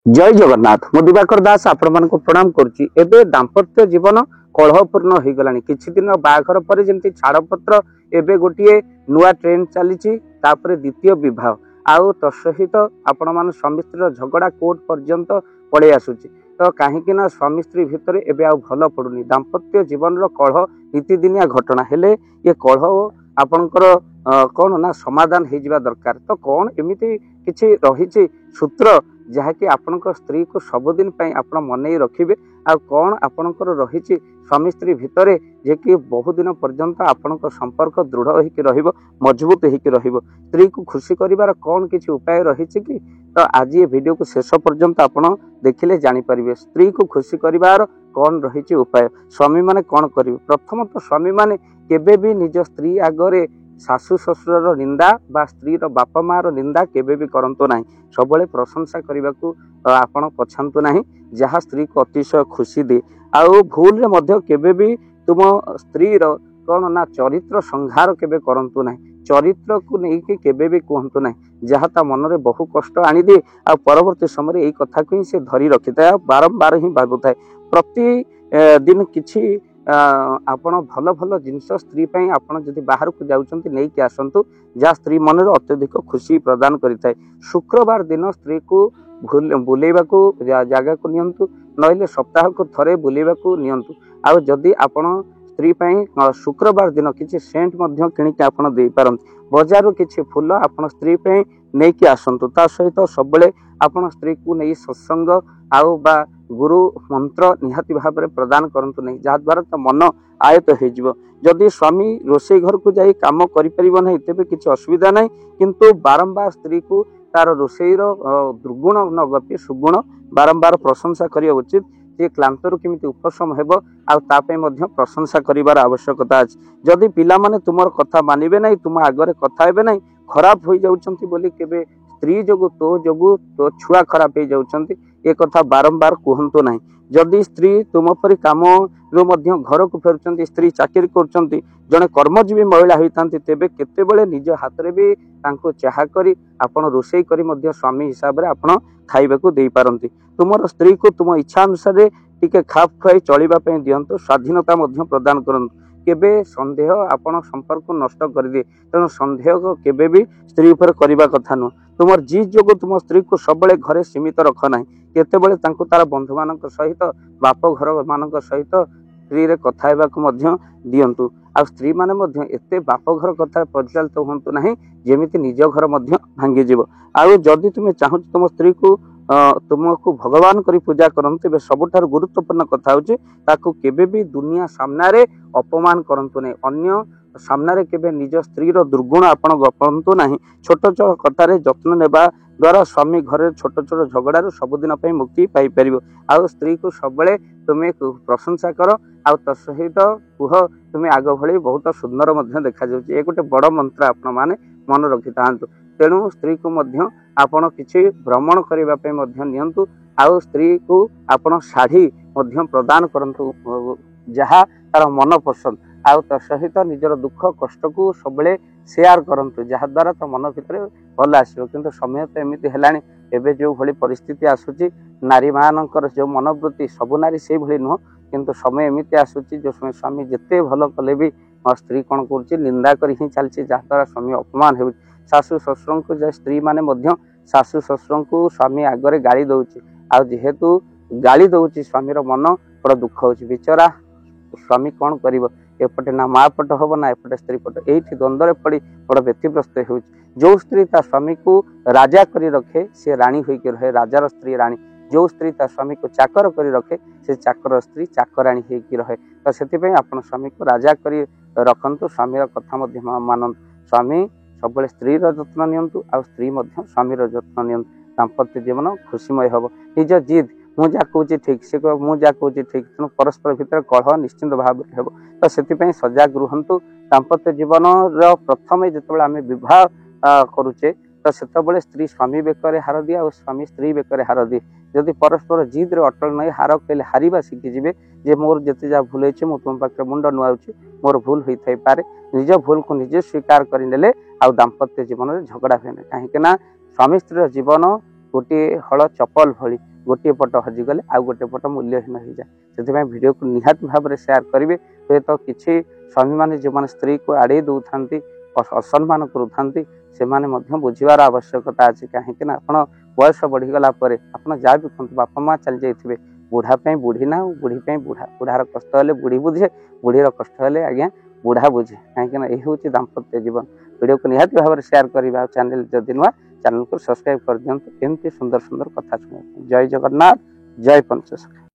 जय जगन्नाथ मु दिवाकर दास आपण मानक प्रणाम करुच्ची। एबे दाम्पत्य जीवन कलहपूर्ण हो गलानी। किछि दिन बाहाघर पर जेमती छाड़पत्र एबे गोटे नुआ ट्रेंड चली द्वितीय विवाह आउ तत्सहित आपण मान स्वामी स्त्री झगड़ा कोर्ट पर्यंत पड़े आसुची। तो कहीं ना स्वामी स्त्री भितर एबे आउ भल पड़ुनी। दाम्पत्य जीवन कलह नीतिदिनिया घटना हेले ये कलह आपणकर कौन ना समाधान हो जावा दरकार। तो कौन एमिति किछि रही सूत्र जहाँकि आपणक स्त्री को सबुदिन आप मन रखिए आ कौन आपणकर रही स्वामी स्त्री भितर जे कि बहुदिन पर्यंत आपणक संपर्क दृढ़ हो मजबूत हो स्त्री को खुशी करिवार कौन किसी उपाय रही कि। तो आज ये वीडियो को शेष पर्यंत आप देखिले जानीपारे स्त्री को खुशी करिवार कौन रही उपाय। स्वामी माने कौन करेंगे। प्रथमतः स्वामी माने केबे भी निज स्त्री आगरे शाशु शशुर निंदा बा स्त्री बापा मार निंदा केबे भी करंतु नाही। सबले प्रशंसा करने को आपण पछांतु नाही जहाँ स्त्री को अतिशय खुशी दे। आउ भूल रे मध्य केबे भी तुम स्त्री कौन ना चरित्र संहार केबे करंतु नाही। चरित्र को लेकिन केबे भी कहतु ना जहाँ ता मन में बहु कष्ट आनी दिए आ परवर्ती समय यही कथा को ही से धरी रखि था बारंबार ही भागुए प्रति दिन किछि आपण भल भल जिनस स्त्री आपड़ जदि बाहर को जाऊँच नहीं कि आसतु जहाँ स्त्री मन में अत्यधिक खुशी प्रदान करें। शुक्रवार दिन स्त्री को बुलेवा जगह को नियंतु नहिले सप्ताह को थरे बुलेवा नियंतु। आउ जदि आपण स्त्री शुक्रवार दिन किसी सेंट किणिक आप दे पारती बजार किसी फूल आप स्त्री नहीं कि आसतु। ता सहित सबले आपण स्त्री को नहीं सत्संग आउ बा गुरु मंत्र निहाती भाव में प्रदान करंतु नहीं जहाद्वारा तो मन आयत हो। जदि स्वामी रोषे घर को जाई काम करिपरिबो नहीं तेबे किछि असुविधा नहीं किंतु बारंबार स्त्री को तार रोषेईर दुर्गुण न गपी सुगुण बारंबार प्रशंसा करिया उचित। जे क्लांतर केमिति उपशम हेबो आ तापे मध्य प्रशंसा करिवार आवश्यकता अछि। जदि पिला माने तुमर कथा मानिबे नहीं तुम आगरे कथा हेबे नहीं खराब हो जाउछंती बोली केबे स्त्री जोगु तो छुआ खराब हो जाउछंती ए कथा बारंबार कहतु ना। जदि स्त्री तुम परी काम घर को फेरुंट स्त्री चाकरी कर जड़े कर्मजीवी महिला होता तेबे केतेबेले निज हाथ में भी चाह करी आपण रोषे करी स्वामी हिसाब से आपण खाइबा दे पारंती। तुमर स्त्री को तुम इच्छा अनुसार टिके खाप खुआई चलवाई दिंतु स्वाधीनता प्रदान करंतु। केबे संदेह आपण संपर्क नष्ट कर दिए तेणु संदेह केबे भी स्त्री पर करने कथा नुह। तुम जी जोग तुम स्त्री को सबले घरे सीमित रख ना केतेबेले तार बंधु मान सहित बाप घर मान सहित स्त्री रे कथा हेबाकु दियंतु। आ स्त्री माने एते बाप घर कथा परिचालित होंतु नहीं जेमिति निज घर भांगी जीव। आउ जदि तुम चाहू तुम स्त्री को तुमको भगवान करी पूजा करंतु तेबे सबुठार गुरुत्वपूर्ण कथा होची ताकू केबे भी दुनिया सामने अपमान करंतु नहीं। अन्य सामने केबे निज स्त्री रो दुर्गुण आपण गपंतु नहीं। छोट छोट कथार जत्न नेबा द्वारा स्वामी घर छोट छोट झगड़ा सबुदिन मुक्ति पाई परिबो। आउ स्त्री को सबले तुम्हें प्रशंसा कर आउ तत्सहित कुह तुम्हें आग भली बहुत सुंदर देखा जाउची। ए गोटे बड़ मंत्र आपण माने मन रखि थांतु। तेणु स्त्री को आपण किछि भ्रमण करने नियंतु। आउ स्त्री को आपण शाढ़ी प्रदान करंतु जहाँ तार मन पसंद आउ तत्सहित निजर दुख कष्ट को सबले शेयर करंतु जहाद्वारा तो मन भितर भल आसो। किंतु समय तो एमती है एबे जो भली परिस्थिति आसूची नारी मानकर जो मनोवृत्ति सबु नारी से भली नुह किंतु समय एमती आसूची जो समय स्वामी जिते भल कले भी स्त्री कौन कर निंदा कर ही चलती जहाद्वारा स्वामी अपमान हो। शाशु शशुर को स्त्री माने शाशु शशुर को स्वामी आगरे गाड़ी दौची आ जेहेतु गाड़ी दौची स्वामी मन बड़ा दुख हो बिचरा स्वामी कौन कर एपटे ना माँ पट हम ना एपटे स्त्री पट यही द्वंद्व पड़ी बड़ा व्यतिग्रस्त हो। जो स्त्री ता स्वामी को राजा करी रखे से राणी होकर रहे राजार स्त्री राणी। जो स्त्री ता स्वामी को चाकर करी रखे से चाकर स्त्री चाकराणी होकर रहे। तो से आपण स्वामी को राजा करी रखंतु स्वामी कथा मानतु। स्वामी सब स्त्री जत्न नियंतु आ स्त्री स्वामी जत्न नियंतु। दाम्पत्य जीवन खुशीमय हम। निज जिद मु जा कहूँ ठीक से मु जा कहूँ ठीक तेणु परस्पर भितर कलह निश्चिंत भाव में हो। तो से सजग रुहतु। दाम्पत्य जीवन प्रथम जिते आम विवाह करुचे तो से स्त्री स्वामी बेकर हार दिए और स्वामी स्त्री बेकर हार दिए। जदि परस्पर जिद रे अटल नहीं हार कहले हारिबा शिखिजे जे मोर जिते जहाँ भूल होती मुझे तुम पाखे मुंड नुआऊँगी मोर भूल होता पारे निज भूल को निजे स्वीकार करने आउ दाम्पत्य जीवन में झगड़ा हुए कहीं स्वामी स्त्री जीवन गोटे हल चपल भली गोटे पट हजिगले आउ गोटे पट मूल्यहीन हो जाए से भिडियो को निहाती भाव में शेयर करेंगे हे तो किसी स्वामी मैंने जो मैंने स्त्री को आड़े दौर असम्मान करूँ बुझार आवश्यकता अच्छी कहीं आप बयस बढ़ीगला आप जहाँ भी कहते बापा माँ चली जाइए बुढ़ापी बुढ़ी ना बुढ़ी बुढ़ा बुढ़ार कष्ट हेल्ले बुढ़ी बुझे बुढ़ीर कष्ट हेल्ले आज्ञा बुढ़ा बुझे कहीं यही हूँ दाम्पत्य जीवन वीडियो को निहाती भाव में शेयर करवा चैनल जदि नुआ चैनल को सब्सक्राइब कर दिखाँ एमती सुंदर सुंदर कथा शुणा जय जगन्नाथ जय पंचसखा।